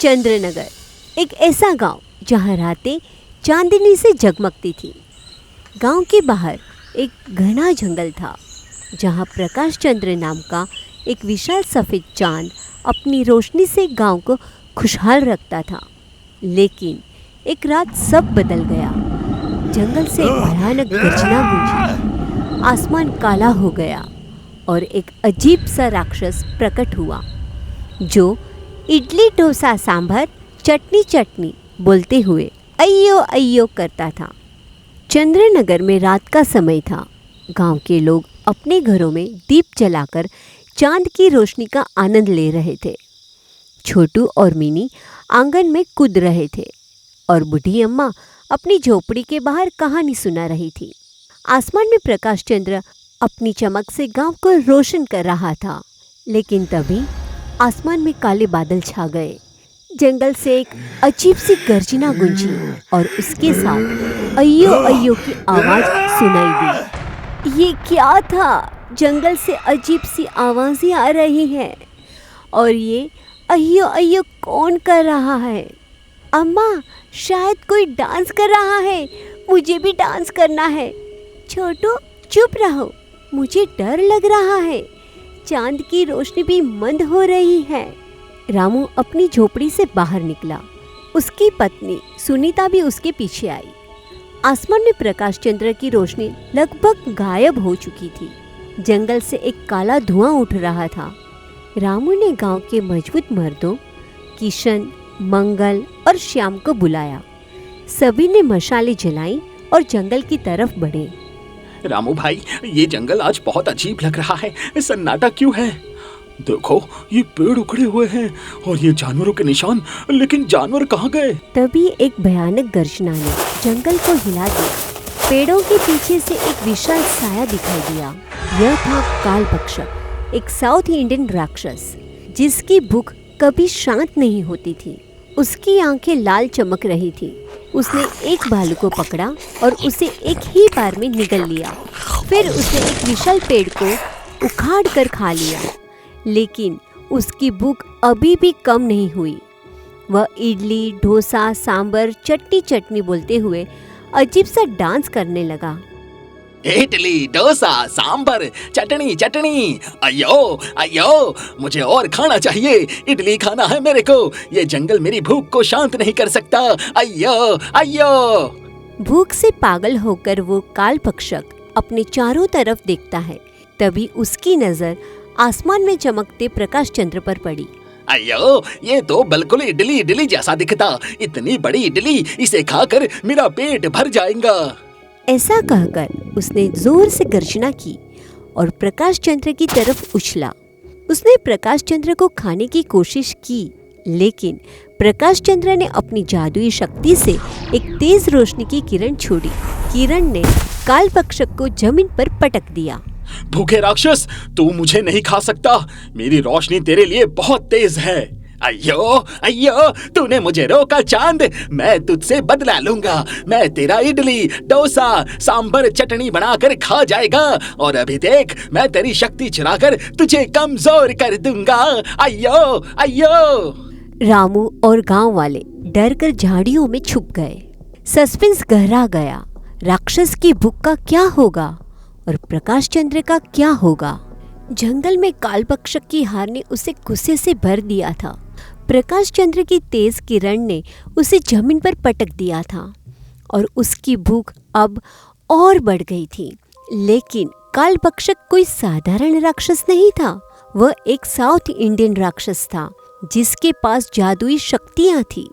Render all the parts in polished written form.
चंद्रनगर एक ऐसा गांव जहां रातें चांदनी से जगमगती थी। गांव के बाहर एक घना जंगल था जहां प्रकाश चंद्र नाम का एक विशाल सफ़ेद चांद अपनी रोशनी से गांव को खुशहाल रखता था। लेकिन एक रात सब बदल गया। जंगल से एक भयानक गर्जना गूंजी, आसमान काला हो गया और एक अजीब सा राक्षस प्रकट हुआ जो इडली डोसा सांभर चटनी चटनी बोलते हुए अय्यो अय्यो करता था। चंद्रनगर में रात का समय था। गांव के लोग अपने घरों में दीप जलाकर चांद की रोशनी का आनंद ले रहे थे। छोटू और मिनी आंगन में कूद रहे थे और बूढ़ी अम्मा अपनी झोपड़ी के बाहर कहानी सुना रही थी। आसमान में प्रकाश चंद्र अपनी चमक से गांव को रोशन कर रहा था। लेकिन तभी आसमान में काले बादल छा गए। जंगल से एक अजीब सी गर्जना गूंजी और उसके साथ अय्यो अय्यो की आवाज सुनाई दी। ये क्या था? जंगल से अजीब सी आवाजें आ रही हैं और ये अय्यो अय्यो कौन कर रहा है? अम्मा, शायद कोई डांस कर रहा है। मुझे भी डांस करना है। छोटू, चुप रहो, मुझे डर लग रहा है। चांद की रोशनी भी मंद हो रही है। रामू अपनी झोपड़ी से बाहर निकला। उसकी पत्नी सुनीता भी उसके पीछे आई। आसमान में प्रकाश चंद्र की रोशनी लगभग गायब हो चुकी थी। जंगल से एक काला धुआं उठ रहा था। रामू ने गांव के मजबूत मर्दों किशन, मंगल और श्याम को बुलाया। सभी ने मशालें जलाई और जंगल की तरफ बढ़े। रामू भाई, ये जंगल आज बहुत अजीब लग रहा है। सन्नाटा क्यों है? देखो, ये पेड़ उखड़े हुए हैं और ये जानवरों के निशान, लेकिन जानवर कहाँ गए? तभी एक भयानक गर्जना ने जंगल को हिला दिया। पेड़ों के पीछे से एक विशाल साया दिखाई दिया। यह था कालभक्षक, एक साउथ इंडियन राक्षस जिसकी भूख कभी शांत नहीं होती थी। उसकी आंखें लाल चमक रही थी। उसने एक भालू को पकड़ा और उसे एक ही बार में निगल लिया। फिर उसने एक विशाल पेड़ को उखाड़ कर खा लिया। लेकिन उसकी भूख अभी भी कम नहीं हुई। वह इडली, डोसा, सांबर, चटनी चटनी बोलते हुए अजीब सा डांस करने लगा। इडली, डोसा, सांबर, चटनी चटनी, अयो अयो, मुझे और खाना चाहिए। इडली खाना है मेरे को। ये जंगल मेरी भूख को शांत नहीं कर सकता। अयो अयो। भूख से पागल होकर वो कालभक्षक अपने चारों तरफ देखता है। तभी उसकी नजर आसमान में चमकते प्रकाश चंद्र पर पड़ी। अयो, ये तो बिल्कुल इडली इडली जैसा दिखता। इतनी बड़ी इडली, इसे खाकर मेरा पेट भर जाएगा। ऐसा कहकर उसने जोर से गर्जना की और प्रकाश चंद्र की तरफ उछला। उसने प्रकाश चंद्र को खाने की कोशिश की, लेकिन प्रकाश चंद्र ने अपनी जादुई शक्ति से एक तेज रोशनी की किरण छोड़ी। किरण ने कालभक्षक को जमीन पर पटक दिया। भूखे राक्षस, तू मुझे नहीं खा सकता। मेरी रोशनी तेरे लिए बहुत तेज है। अयो अयो, तूने मुझे रोका चांद। मैं तुझसे बदला लूंगा। मैं तेरा इडली, डोसा, सांभर, चटनी बनाकर खा जाएगा और अभी देख, मैं तेरी शक्ति चुराकर तुझे कमजोर कर दूंगा। अयो अयो। रामू और गांव वाले डर कर झाड़ियों में छुप गए। सस्पेंस गहरा गया। राक्षस की भूख का क्या होगा और प्रकाश चंद्र का क्या होगा? जंगल में कालभक्षक की हार ने उसे गुस्से से भर दिया था। प्रकाश चंद्र की तेज किरण ने उसे जमीन पर पटक दिया था और उसकी भूख अब और बढ़ गई थी। लेकिन कालभक्षक कोई साधारण राक्षस नहीं था। वह एक साउथ इंडियन राक्षस था जिसके पास जादुई शक्तियां थी।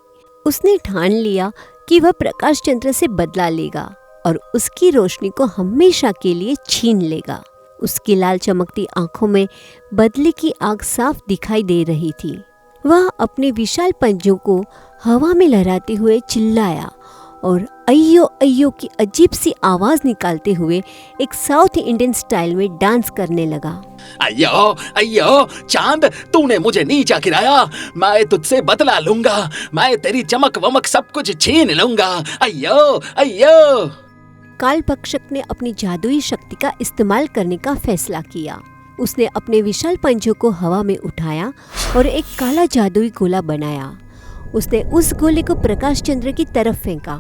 उसने ठान लिया कि वह प्रकाश चंद्र से बदला लेगा और उसकी रोशनी को हमेशा के लिए छीन लेगा। उसकी लाल चमकती आंखों में बदले की आग साफ दिखाई दे रही थी। वह अपने विशाल पंजों को हवा में लहराते हुए चिल्लाया और अय्यो अय्यो की अजीब सी आवाज निकालते हुए एक साउथ इंडियन स्टाइल में डांस करने लगा। अयो अयो, चांद, तूने मुझे नीचा गिराया। मैं तुझसे बदला लूंगा। मैं तेरी चमक वमक सब कुछ छीन लूंगा। अयो अयो। कालभक्षक ने अपनी जादुई शक्ति का इस्तेमाल करने का फैसला किया। उसने अपने विशाल पंजों को हवा में उठाया और एक काला जादुई गोला बनाया। उसने उस गोले को प्रकाश चंद्र की तरफ फेंका।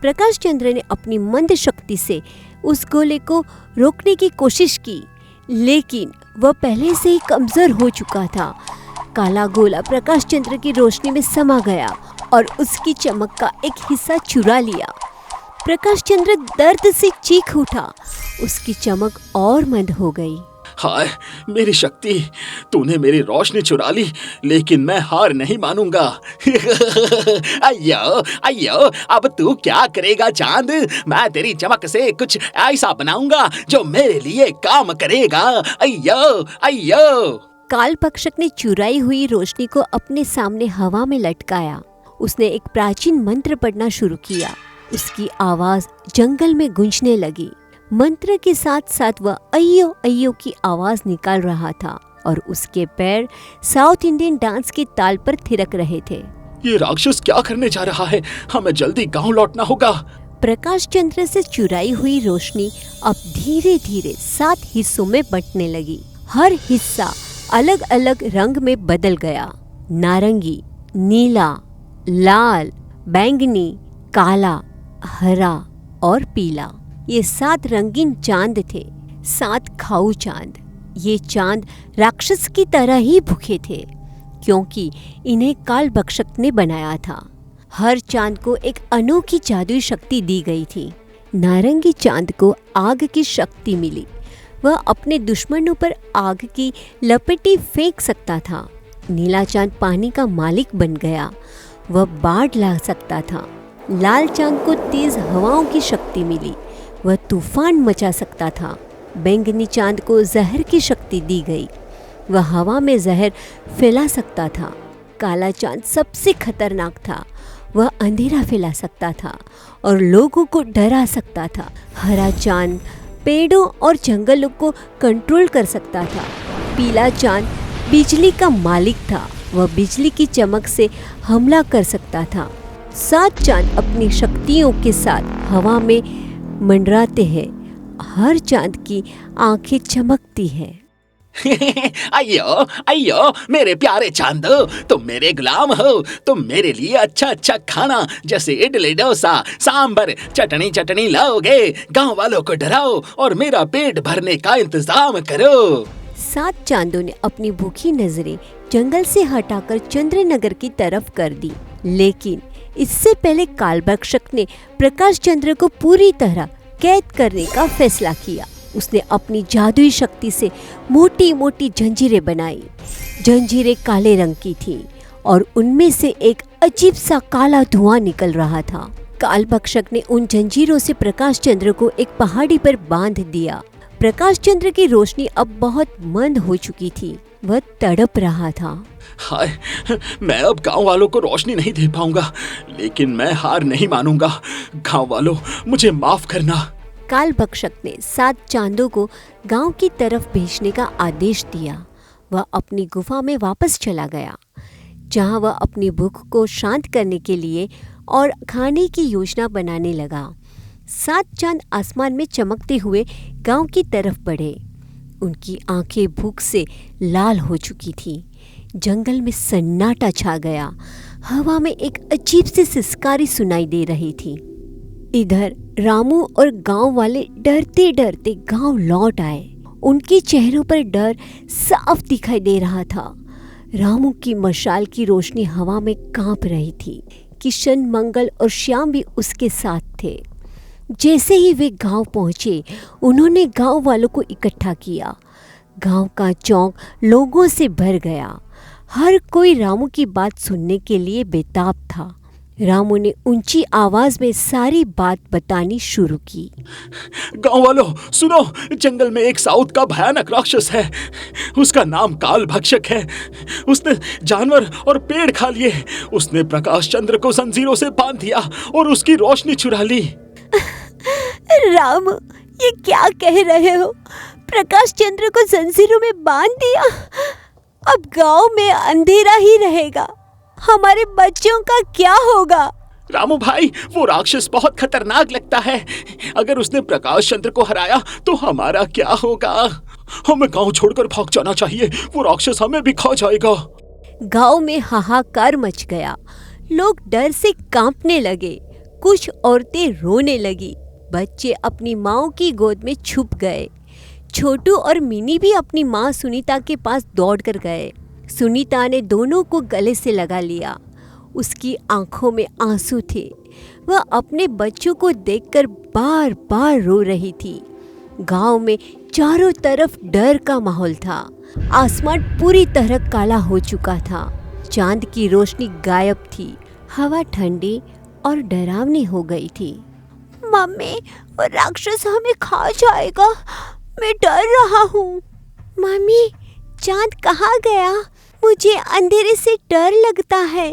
प्रकाश चंद्र ने अपनी मंद शक्ति से उस गोले को रोकने की कोशिश की, लेकिन वह पहले से ही कमजोर हो चुका था। काला गोला प्रकाश चंद्र की रोशनी में समा गया और उसकी चमक का एक हिस्सा चुरा लिया। प्रकाश चंद्र दर्द से चीख उठा, उसकी चमक और मंद हो गई। हाय मेरी शक्ति, तूने मेरी रोशनी चुरा ली, लेकिन मैं हार नहीं मानूंगा। अयो अयो, अब तू क्या करेगा चांद? मैं तेरी चमक से कुछ ऐसा बनाऊंगा जो मेरे लिए काम करेगा। अयो अयो। काल भक्षक ने चुराई हुई रोशनी को अपने सामने हवा में लटकाया। उसने एक प्राचीन मंत्र पढ़ना शुरू किया। उसकी आवाज जंगल में गूंजने लगी। मंत्र के साथ साथ वह अय्यो अय्यो की आवाज निकाल रहा था और उसके पैर साउथ इंडियन डांस के ताल पर थिरक रहे थे। ये राक्षस क्या करने जा रहा है? हमें जल्दी गांव लौटना होगा। प्रकाश चंद्र से चुराई हुई रोशनी अब धीरे धीरे 7 हिस्सों में बंटने लगी। हर हिस्सा अलग अलग रंग में बदल गया। नारंगी, नीला, लाल, बैंगनी, काला, हरा और पीला। ये 7 रंगीन चांद थे, 7 खाऊ चांद। ये चांद राक्षस की तरह ही भूखे थे, क्योंकि इन्हें काल भक्षक ने बनाया था। हर चांद को एक अनोखी जादुई शक्ति दी गई थी। नारंगी चांद को आग की शक्ति मिली। वह अपने दुश्मनों पर आग की लपटी फेंक सकता था। नीला चांद पानी का मालिक बन गया। वह बाढ़ ला सकता था। लाल चांद को तेज हवाओं की शक्ति मिली। वह तूफान मचा सकता था। बैंगनी चांद को जहर की शक्ति दी गई। वह हवा में जहर फैला सकता था। काला चांद सबसे खतरनाक था। वह अंधेरा फैला सकता था और लोगों को डरा सकता था। हरा चांद पेड़ों और जंगलों को कंट्रोल कर सकता था। पीला चांद बिजली का मालिक था। वह बिजली की चमक से हमला कर सकता था। 7 चांद अपनी शक्तियों के साथ हवा में मंडराते हैं। हर चांद की आंखें चमकती हैं। अयो अयो मेरे प्यारे चांदो, तुम मेरे गुलाम हो। तुम मेरे लिए अच्छा अच्छा खाना जैसे इडली, डोसा, सांभर, चटनी चटनी लाओगे। गांव वालों को डराओ और मेरा पेट भरने का इंतजाम करो। 7 चांदों ने अपनी भूखी नजरें जंगल से हटाकर चंद्रनगर की तरफ कर दी, लेकिन इससे पहले कालभक्षक ने प्रकाश चंद्र को पूरी तरह कैद करने का फैसला किया। उसने अपनी जादुई शक्ति से मोटी मोटी जंजीरें बनाई। जंजीरें काले रंग की थीं और उनमें से एक अजीब सा काला धुआं निकल रहा था। कालभक्षक ने उन जंजीरों से प्रकाश चंद्र को एक पहाड़ी पर बांध दिया। प्रकाश चंद्र की रोशनी अब बहुत मंद हो चुकी थी। वह तड़प रहा था। हाय, मैं अब गांव वालों को रोशनी नहीं दे पाऊंगा, लेकिन मैं हार नहीं मानूंगा। गांव वालों, मुझे माफ करना। कालभक्षक ने 7 चांदों को गांव की तरफ भेजने का आदेश दिया। वह अपनी गुफा में वापस चला गया, जहां वह अपनी भूख को शांत करने के लिए और खाने की योजना बनाने लगा। 7 चांद आसमान में चमकते हुए गांव की तरफ बढ़े। उनकी आंखें भूख से लाल हो चुकी थीं। जंगल में सन्नाटा छा गया। हवा में एक अजीब सी सिसकारी सुनाई दे रही थी। इधर रामू और गांव वाले डरते डरते गांव लौट आए। उनके चेहरों पर डर साफ दिखाई दे रहा था। रामू की मशाल की रोशनी हवा में कांप रही थी। किशन, मंगल और श्याम भी उसके साथ थे। जैसे ही वे गांव पहुंचे, उन्होंने गांव वालों को इकट्ठा किया। गांव का चौक लोगों से भर गया। हर कोई रामू की बात सुनने के लिए बेताब था। रामू ने ऊंची आवाज में सारी बात बतानी शुरू की। गांव वालों सुनो, जंगल में एक साउथ का भयानक राक्षस है। उसका नाम काल भक्षक है। उसने जानवर और पेड़ खा लिए। उसने प्रकाश चंद्र को जंजीरों से बांध दिया और उसकी रोशनी चुरा ली। राम, ये क्या कह रहे हो? प्रकाश चंद्र को जंजीरों में बांध दिया? अब गांव में अंधेरा ही रहेगा। हमारे बच्चों का क्या होगा? रामू भाई, वो राक्षस बहुत खतरनाक लगता है। अगर उसने प्रकाश चंद्र को हराया तो हमारा क्या होगा? हमें गांव छोड़कर भाग जाना चाहिए। वो राक्षस हमें भी खा जाएगा। गांव में हाहाकार मच गया। लोग डर से कांपने लगे। कुछ औरतें रोने लगी। बच्चे अपनी माँओं की गोद में छुप गए। छोटू और मिनी भी अपनी माँ सुनीता के पास दौड़ कर गए। सुनीता ने दोनों को गले से लगा लिया। उसकी आंखों में आंसू थे। वह अपने बच्चों को देखकर बार बार रो रही थी। गांव में चारों तरफ डर का माहौल था। आसमान पूरी तरह काला हो चुका था। चांद की रोशनी गायब थी। हवा ठंडी और डरावनी हो गई थी। मम्मी, वो राक्षस हमें खा जाएगा। मैं डर रहा हूँ। मम्मी, चांद कहाँ गया? मुझे अंधेरे से डर लगता है।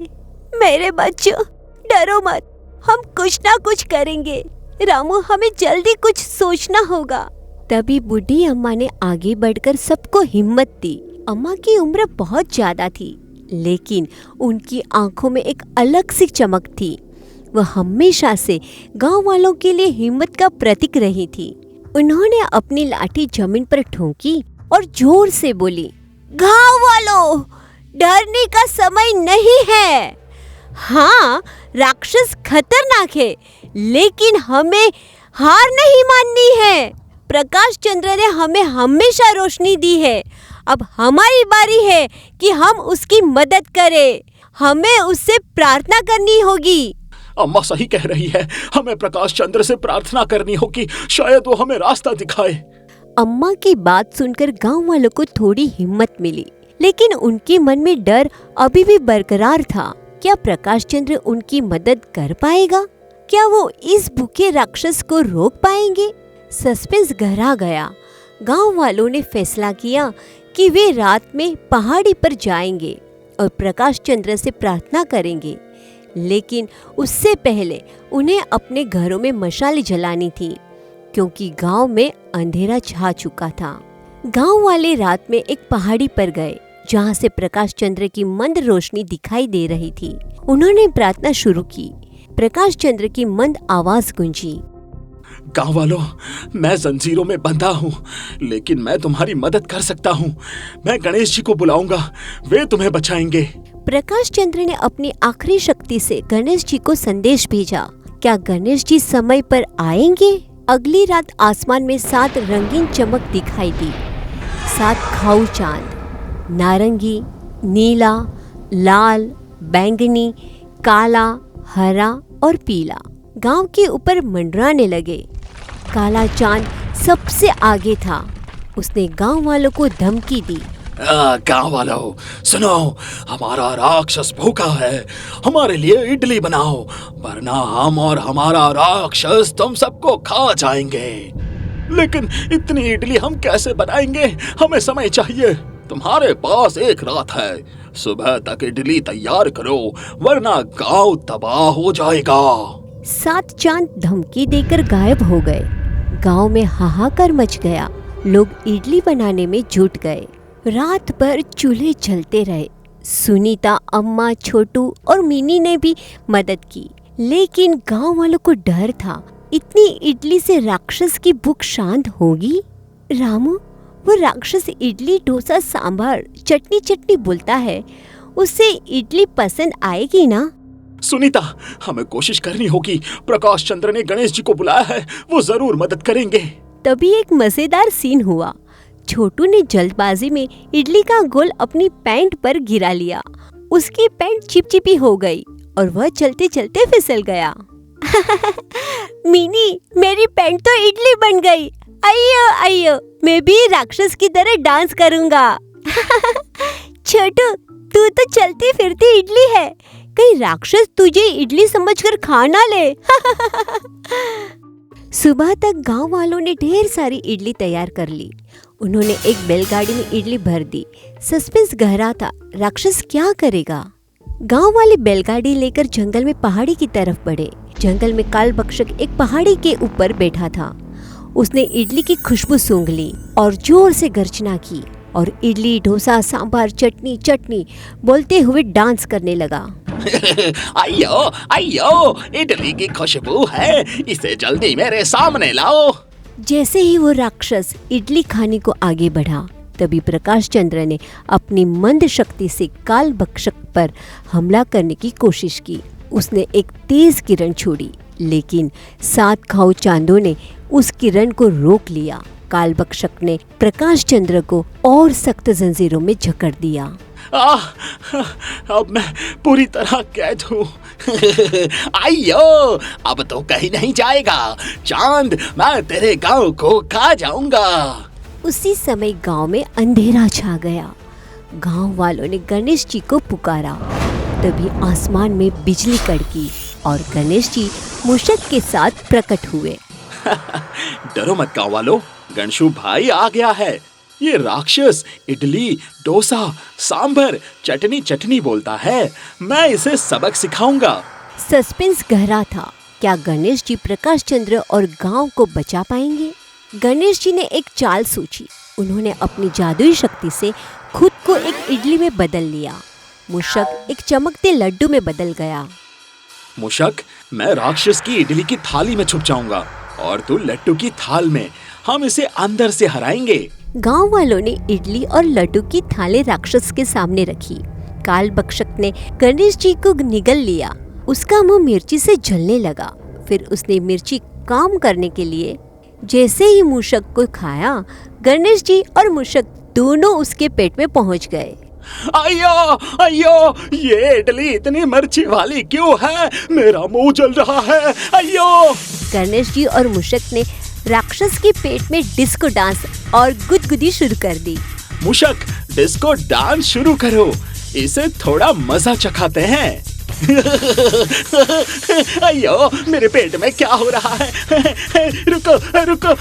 मेरे बच्चों, डरो मत, हम कुछ ना कुछ करेंगे। रामू, हमें जल्दी कुछ सोचना होगा। तभी बूढ़ी अम्मा ने आगे बढ़कर सबको हिम्मत दी। अम्मा की उम्र बहुत ज्यादा थी, लेकिन उनकी आंखों में एक अलग सी चमक थी। वह हमेशा से गांव वालों के लिए हिम्मत का प्रतीक रही थी। उन्होंने अपनी लाठी जमीन पर ठोकी और जोर से बोली, गांव वालों, डरने का समय नहीं है। हाँ, राक्षस खतरनाक है, लेकिन हमें हार नहीं माननी है। प्रकाश चंद्र ने हमें हमेशा रोशनी दी है। अब हमारी बारी है कि हम उसकी मदद करें। हमें उससे प्रार्थना करनी होगी। अम्मा सही कह रही है। हमें प्रकाश चंद्र से प्रार्थना करनी होगी। शायद वो हमें रास्ता दिखाए। अम्मा की बात सुनकर गांव वालों को थोड़ी हिम्मत मिली, लेकिन उनके मन में डर अभी भी बरकरार था। क्या प्रकाश चंद्र उनकी मदद कर पाएगा? क्या वो इस भूखे राक्षस को रोक पाएंगे? सस्पेंस गहरा गया। गांव वालों ने फैसला किया कि वे रात में पहाड़ी पर जाएंगे और प्रकाश चंद्र से प्रार्थना करेंगे। लेकिन उससे पहले उन्हें अपने घरों में मशालें जलानी थी, क्योंकि गांव में अंधेरा छा चुका था। गांव वाले रात में एक पहाड़ी पर गए, जहां से प्रकाश चंद्र की मंद रोशनी दिखाई दे रही थी। उन्होंने प्रार्थना शुरू की। प्रकाश चंद्र की मंद आवाज गूंजी, गांव वालों, मैं जंजीरों में बंधा हूँ, लेकिन मैं तुम्हारी मदद कर सकता हूँ। मैं गणेश जी को बुलाऊंगा, वे तुम्हें बचाएंगे। प्रकाश चंद्र ने अपनी आखिरी शक्ति से गणेश जी को संदेश भेजा। क्या गणेश जी समय पर आएंगे? अगली रात आसमान में 7 रंगीन चमक दिखाई दी। 7 खाऊ चांद, नारंगी, नीला, लाल, बैंगनी, काला, हरा और पीला गांव के ऊपर मंडराने लगे। काला चांद सबसे आगे था। उसने गांव वालों को धमकी दी, गांव वालों सुनो, हमारा राक्षस भूखा है। हमारे लिए इडली बनाओ, वरना हम और हमारा राक्षस तुम सबको खा जाएंगे। लेकिन इतनी इडली हम कैसे बनाएंगे? हमें समय चाहिए। तुम्हारे पास एक रात है। सुबह तक इडली तैयार करो, वरना गांव तबाह हो जाएगा। 7 चांद धमकी देकर गायब हो गए। गांव में हाहाकार मच गया। लोग इडली बनाने में जुट गए। रात भर चूल्हे जलते रहे। सुनीता, अम्मा, छोटू और मिनी ने भी मदद की, लेकिन गांव वालों को डर था, इतनी इडली से राक्षस की भूख शांत होगी? रामू, वो राक्षस इडली, डोसा, सांभर, चटनी चटनी बोलता है, उसे इडली पसंद आएगी ना? सुनीता, हमें कोशिश करनी होगी। प्रकाश चंद्र ने गणेश जी को बुलाया है, वो जरूर मदद करेंगे। तभी एक मजेदार सीन हुआ। छोटू ने जल्दबाजी में इडली का गोल अपनी पैंट पर गिरा लिया। उसकी पैंट चिपचिपी हो गई और वह चलते चलते फिसल गया। मिनी, मेरी पैंट तो इडली बन गई। अय्यो अय्यो, मैं भी राक्षस की तरह डांस करूंगा। छोटू, तू तो चलती फिरती इडली है, कहीं राक्षस तुझे इडली समझकर खा ना ले। सुबह तक गांव वालों ने ढेर सारी इडली तैयार कर ली। उन्होंने एक बैलगाड़ी में इडली भर दी। सस्पेंस गहरा था, राक्षस क्या करेगा? गांव वाले बैलगाड़ी लेकर जंगल में पहाड़ी की तरफ बढ़े। जंगल में कालभक्षक एक पहाड़ी के ऊपर बैठा था। उसने इडली की खुशबू सूंघ ली और जोर से गर्जना की और इडली, डोसा, सांभर, चटनी चटनी बोलते हुए डांस करने लगा। अयो अयो, इडली की खुशबू है, इसे जल्दी मेरे सामने लाओ। जैसे ही वो राक्षस इडली खाने को आगे बढ़ा, तभी प्रकाश चंद्र ने अपनी मंद शक्ति से काल भक्षक पर हमला करने की कोशिश की। उसने एक तेज किरण छोड़ी, लेकिन 7 खाऊ चांदों ने उस किरण को रोक लिया। काल भक्षक ने प्रकाश चंद्र को और सख्त जंजीरों में जकड़ दिया। अब मैं पूरी तरह कैद हूँ। आइयो, अब तो कहीं नहीं जाएगा चांद, मैं तेरे गांव को खा जाऊंगा। उसी समय गांव में अंधेरा छा गया। गांव वालों ने गणेश जी को पुकारा। तभी आसमान में बिजली कड़की और गणेश जी मूषक के साथ प्रकट हुए। डरो मत गांव वालों, गणशु भाई आ गया है। ये राक्षस इडली, डोसा, सांभर, चटनी चटनी बोलता है। मैं इसे सबक सिखाऊंगा। सस्पेंस गहरा था। क्या गणेश जी प्रकाश चंद्र और गांव को बचा पाएंगे? गणेश जी ने एक चाल सोची। उन्होंने अपनी जादुई शक्ति से खुद को एक इडली में बदल लिया। मूषक एक चमकते लड्डू में बदल गया। मूषक, मैं राक्षस की इडली की थाली में छुप जाऊंगा और तू लड्डू की थाल में। हम इसे अंदर से हराएंगे। गांव वालों ने इडली और लड्डू की थाली राक्षस के सामने रखी। काल भक्षक ने गणेश जी को निगल लिया। उसका मुंह मिर्ची से जलने लगा। फिर उसने मिर्ची काम करने के लिए जैसे ही मूषक को खाया, गणेश जी और मूषक दोनों उसके पेट में पहुंच गए। अयो अयो, ये इडली इतनी मिर्ची वाली क्यों है? मेरा मुंह जल रहा है। अयो! गणेश जी और मूषक ने राक्षस के पेट में डिस्को डांस और गुदगुदी शुरू कर दी। मूषक, डिस्को डांस शुरू करो, इसे थोड़ा मजा चखाते हैं। अयो, मेरे पेट में क्या हो रहा है? रुको रुको।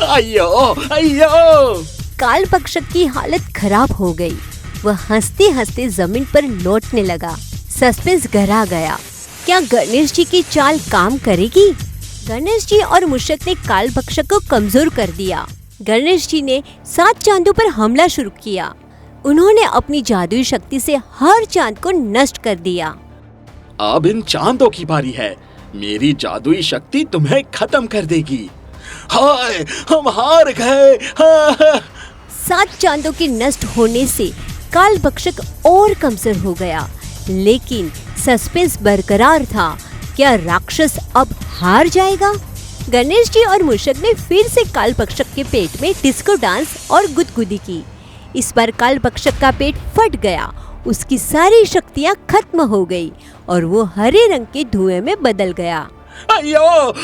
अयो अयो। काल भक्षक की हालत खराब हो गई। वह हंसते हंसते जमीन पर लौटने लगा। सस्पेंस गहरा गया। क्या गणेश जी की चाल काम करेगी? गणेश जी और मूषक ने काल भक्षक को कमजोर कर दिया। गणेश जी ने 7 चांदों पर हमला शुरू किया। उन्होंने अपनी जादुई शक्ति से हर चांद को नष्ट कर दिया। अब इन चांदों की बारी है। मेरी जादुई शक्ति तुम्हें खत्म कर देगी। हाय, हम हार गए। 7 चांदों के नष्ट होने से काल भक्षक और कमजोर हो गया, लेकिन सस्पेंस बरकरार था। क्या राक्षस अब हार जाएगा? गणेश जी और मूषक ने फिर से काल भक्षक के पेट में डिस्को डांस और गुदगुदी की। इस बार काल भक्षक का पेट फट गया। उसकी सारी शक्तियाँ खत्म हो गई और वो हरे रंग के धुएं में बदल गया। अयो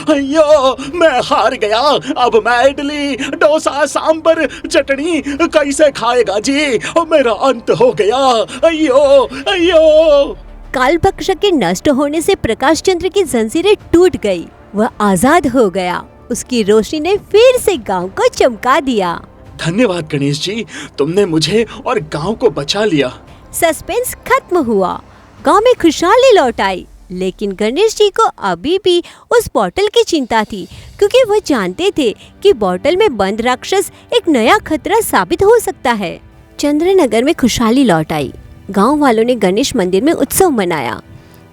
अयो, मैं हार गया। अब मैं इडली, डोसा, सांबर, चटनी कैसे खाएगा जी? मेरा अंत हो गया। अयो अयो। काल भक्षक के नष्ट होने से प्रकाश चंद्र की जंजीरें टूट गई। वह आजाद हो गया। उसकी रोशनी ने फिर से गांव को चमका दिया। धन्यवाद गणेश जी, तुमने मुझे और गांव को बचा लिया। सस्पेंस खत्म हुआ। गांव में खुशहाली लौट आई, लेकिन गणेश जी को अभी भी उस बोतल की चिंता थी, क्योंकि वह जानते थे कि बोतल में बंद राक्षस एक नया खतरा साबित हो सकता है। चंद्रनगर में खुशहाली लौट आई। गांव वालों ने गणेश मंदिर में उत्सव मनाया।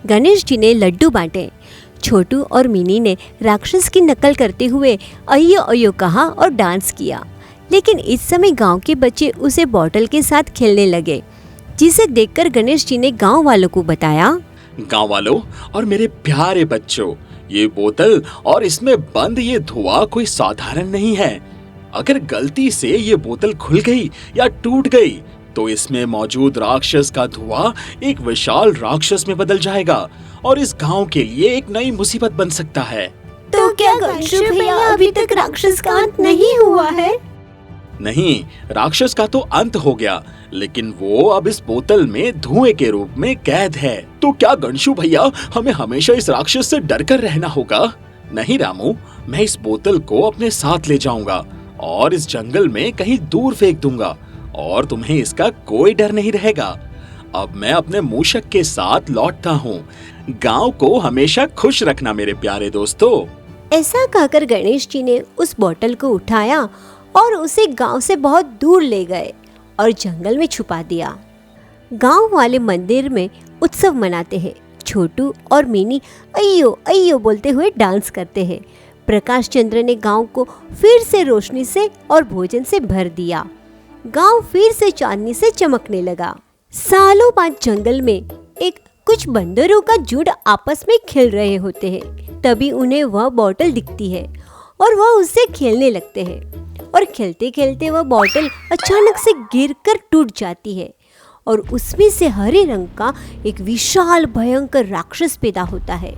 गणेश जी ने लड्डू बांटे। छोटू और मिनी ने राक्षस की नकल करते हुए अयो अयो कहा और डांस किया। लेकिन इस समय गांव के बच्चे उसे बोतल के साथ खेलने लगे, जिसे देखकर गणेश जी ने गांव वालों को बताया। गांव वालों और मेरे प्यारे बच्चों, ये बोतल और इसमें बंद ये धुआं कोई साधारण नहीं है। अगर गलती से ये बोतल खुल गई या टूट गई तो इसमें मौजूद राक्षस का धुआं एक विशाल राक्षस में बदल जाएगा और इस गांव के लिए एक नई मुसीबत बन सकता है। तो क्या गणेश भैया अभी तक राक्षस का अंत नहीं हुआ है? नहीं, राक्षस का तो अंत हो गया, लेकिन वो अब इस बोतल में धुएं के रूप में कैद है। तो क्या गणशु भैया हमें हमेशा इस राक्षस से डर कर रहना होगा? नहीं रामू, मैं इस बोतल को अपने साथ ले जाऊंगा और इस जंगल में कहीं दूर फेंक दूंगा और तुम्हें इसका कोई डर नहीं रहेगा। अब मैं अपने मूषक के साथ लौटता हूँ। गांव को हमेशा खुश रखना मेरे प्यारे दोस्तों। ऐसा कहकर गणेश जी ने उस बोतल को उठाया और उसे गांव से बहुत दूर ले गए और जंगल में छुपा दिया। गांव वाले मंदिर में उत्सव मनाते हैं। छोटू और मिनी अय्यो अय्यो बोलते हुए डांस करते हैं। प्रकाश चंद्र ने गांव को फिर से रोशनी से और भोजन से भर दिया। गांव फिर से चांदनी से चमकने लगा। सालों बाद जंगल में एक कुछ बंदरों का झुंड आपस में खेल रहे होते हैं। तभी उन्हें वह बॉटल दिखती है और वह उससे खेलने लगते हैं और खेलते खेलते वह बॉटल अचानक से गिरकर टूट जाती है और उसमें से हरे रंग का एक विशाल भयंकर राक्षस पैदा होता है।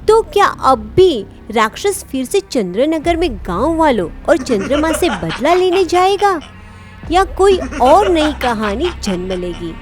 तो क्या अब भी राक्षस फिर से चंद्रनगर में गांव वालों और चंद्रमा से बदला लेने जाएगा या कोई और नई कहानी जन्म लेगी?